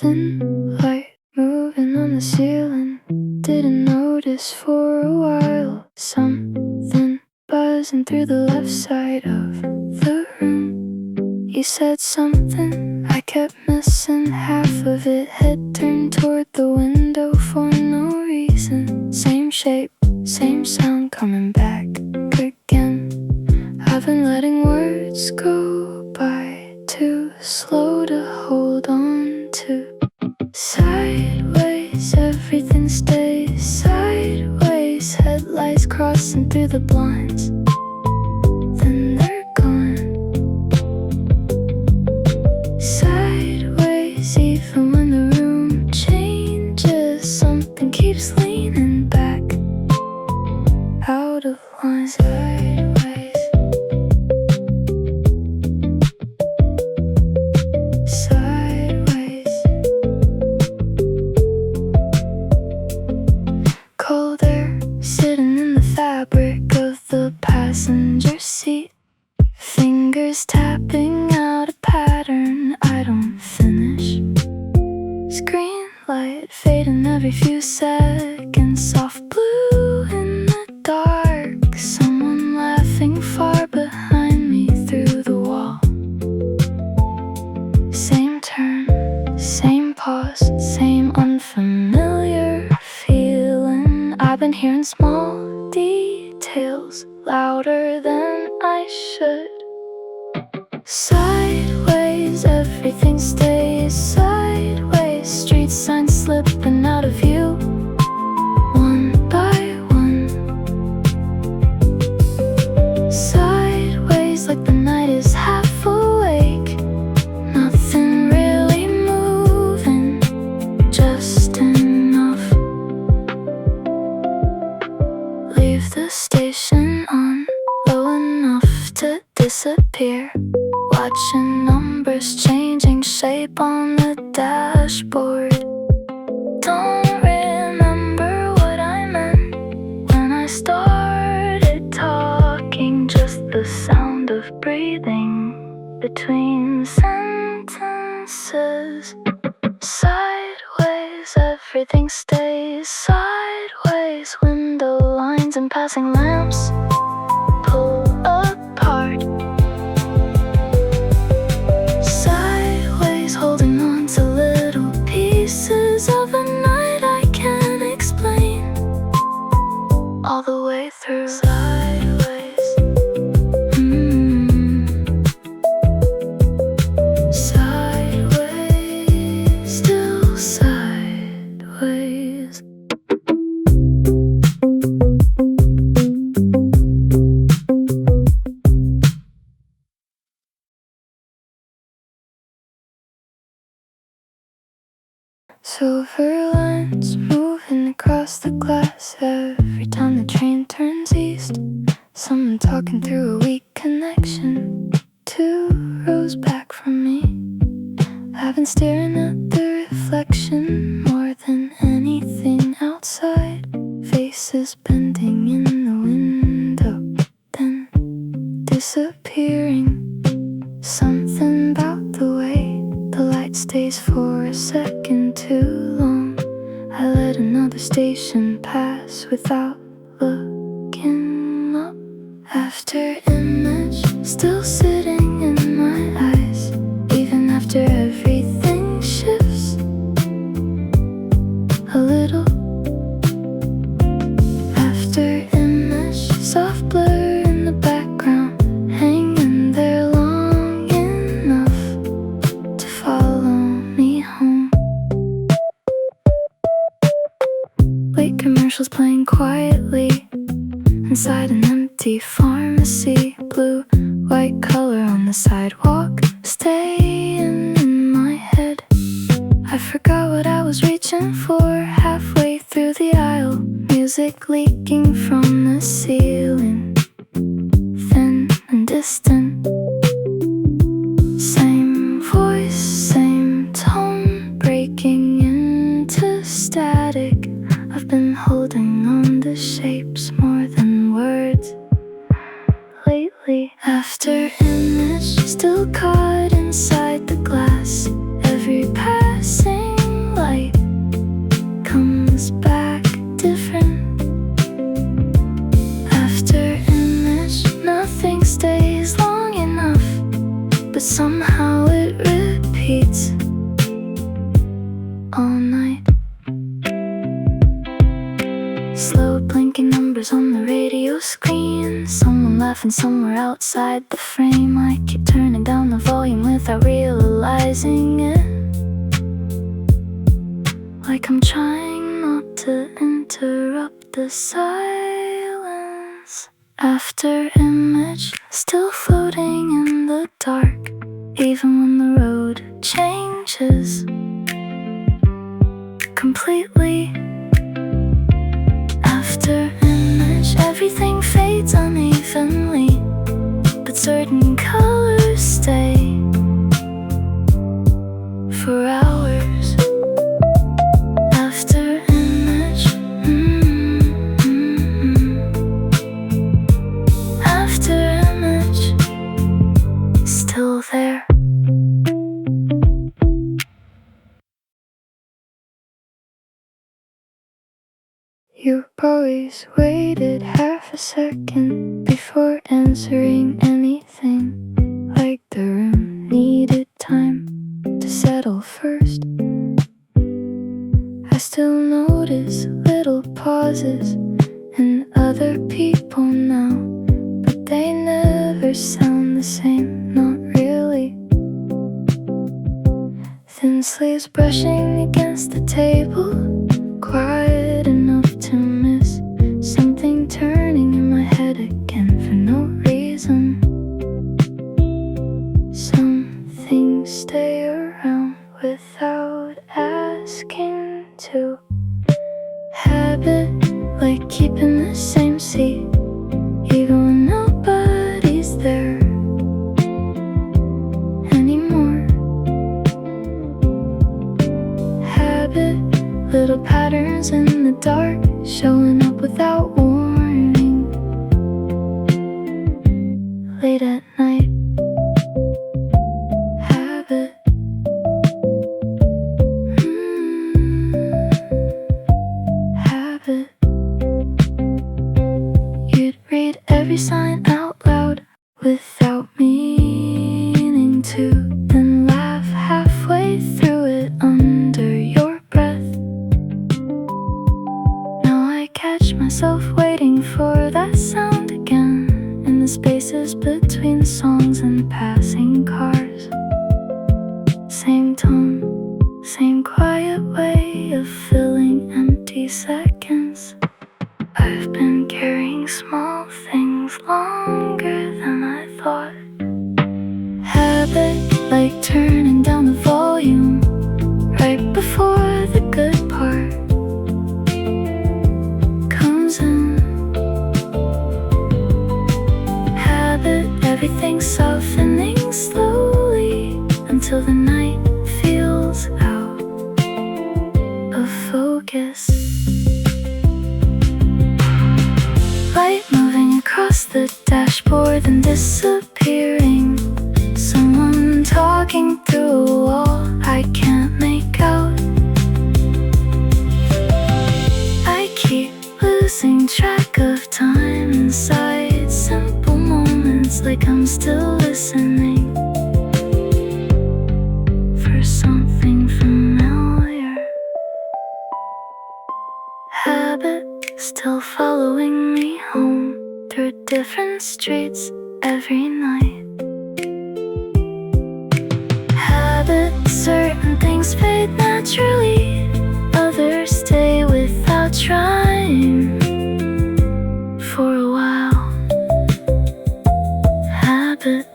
thin light moving on the ceiling. Didn't notice for a while. Something buzzing through the left side of the room. You said something, I kept missing half of it. Head turned toward the window for no reason. Same shape, same sound coming back again. I've been letting words go by, too slow to hold on to. Sideways, everything stays sideways. Headlights crossing through the blinds, then they're gone. Sideways, even when the room changes, something keeps leaning back, out of line. Sideways, sideways. Cold air sitting in the fabric of the passenger seat. Fingers tapping out a pattern I don't finish. Screen light fading every few seconds. Soft blue in the dark. Someone laughing far behind me through the wall. Same turn, same pause, same unfamiliar feeling. I've been hearing small details louder than I should. Sideways, everything stays sideways. Street signs slipping out of view, one by one. Sideways, like the night is half awake. Nothing really moving, just enough. Leave the station on low enough to disappear. Watching numbers changing shape on the dashboard. Don't remember what I meant when I started talking. Just the sound of breathing between sentences. Sideways, everything stays sideways. Window lines and passing lamps pull apart. Sideways, holding on to little pieces of a night I can't explain. All the way through. Sideways, sideways, still sideways. Silver lines moving across the glass every time the train turns east. Someone talking through a weak connection 2 rows back from me. I've been staring at the reflection more than anything outside. Faces bending in the window, then disappearing. Something about the way the light stays for a second too long. I let another station pass without looking up. After image still sitting in my eyes, even after everything shifts a little. After image, soft blur in the background, hanging there long enough to follow me home. Late commercials playing quietly inside an empty pharmacy. Blue, white color on the sidewalk, staying in my head. I forgot what I was reaching for. Halfway through the aisle, music leaking from the ceiling, thin and distant. Same voice, same tone, breaking into static. I've been holding on to shapes more than words lately. After image still caught inside the glass, every passing numbers on the radio screen. Someone laughing somewhere outside the frame. I keep turning down the volume without realizing it, like I'm trying not to interrupt the silence. After image, still floating in the dark, even when the road changes completely. After image, everything fades unevenly, but certain colors stay for hours. After image, after image, still there. You always waited half a second before answering anything, like the room needed time to settle first. I still notice little pauses in other people now, but they never sound the same, not really. Thin sleeves brushing against the table, quiet enough to miss something turning in my head again for no reason. Some things stay around without asking to. Habit, like keeping the same seat even when nobody's there anymore. Habit, little patterns in the dark, showing up without warning. Late at night. Habit. Habit. You'd read every sign out loud without meaning to, then laugh halfway through it under your breath. Now I catch myself waiting for that sound again, in the spaces between songs and passing cars. Same tone, same quiet way of filling empty seconds. I've been carrying small things longer than I thought. Habit, like turning down the volume right before the good part comes in. Habit, everything softening slowly until the night feels out of focus. Light moving across the dashboard and disappearing. Someone talking through a wall I can't make out. I keep losing track of time inside simple moments, like I'm still listening for something familiar. Habit, still following me home through different streets every night. Habit, certain things fade naturally, others stay without trying for a while. Habit,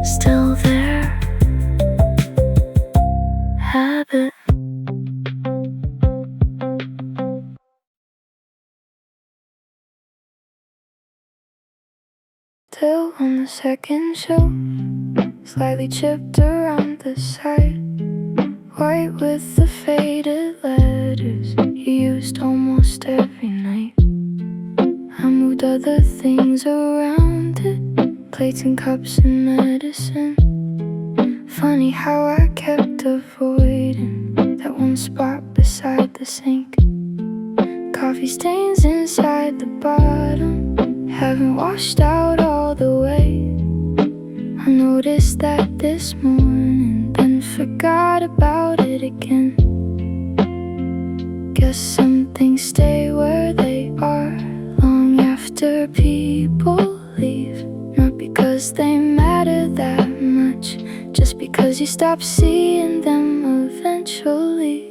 still there. Habit. Still on the second show, slightly chipped around the side, white with the faded letters you used almost every night. I moved other things around it, plates and cups and medicine. Funny how I kept avoiding that one spot beside the sink. Coffee stains inside the bottom, haven't washed out all the way. I noticed that this morning, then forgot about it again. Guess some things stay where they are. guess they matter that much, just because you stop seeing them eventually.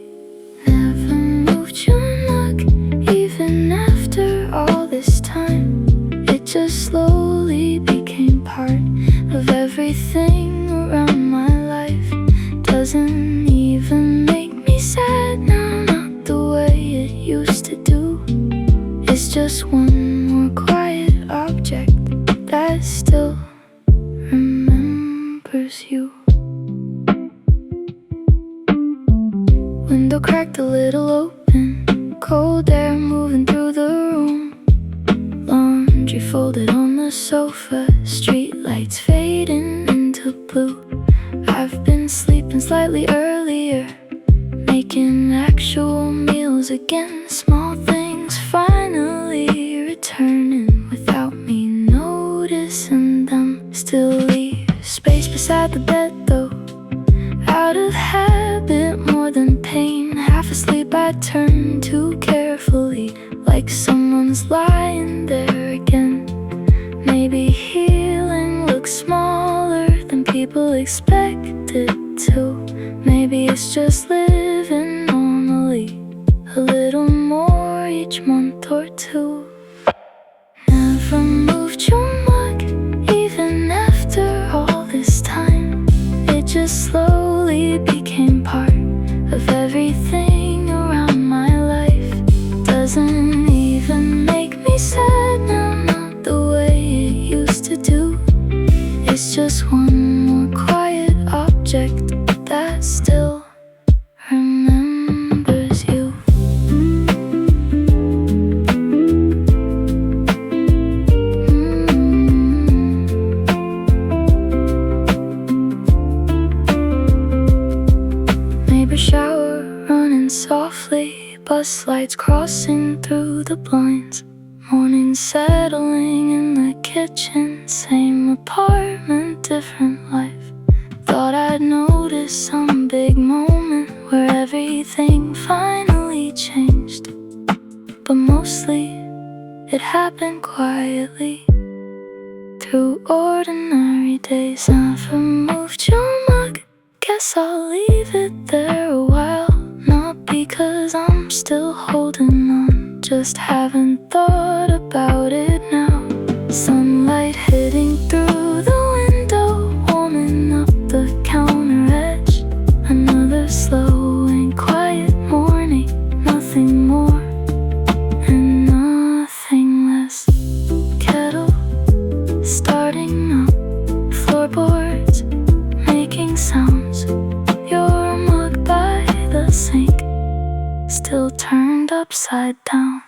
Never moved your mug, even after all this time. It just slowly became part of everything around my life. Doesn't even make me sad now, not the way it used to do. It's just one more quiet object that still remembers you. Window cracked a little open, cold air moving through the room. Laundry folded on the sofa, street lights fading into blue. I've been sleeping slightly earlier, making actual meals again. Small things finally returning without me noticing them. Still leave space beside the bed though, out of habit more than pain. Half asleep I turn too carefully, like someone's lying there again. Maybe healing looks smaller than people expect it to. Maybe it's just living normally, a little more each month or two. Never moved your mug, even after all this time. It just slowly became part of everything around my life. Doesn't even make me sad now, not the way it used to do. It's just one more quiet object that still remembers you. Neighbor shower running softly, bus lights crossing through the blinds. Morning settling in the kitchen, same apartment, different life. Thought I'd notice some big moment where everything finally changed, but mostly it happened quietly through ordinary days. Never moved your mug, guess I'll leave it there a while. Not because I'm still holding on, just haven't thought about it now. Sunlight hitting through the window, warming up the counter edge. Another slow and quiet morning, nothing more and nothing less. Kettle starting up, floorboards making sounds. Your mug by the sink, still turned upside down.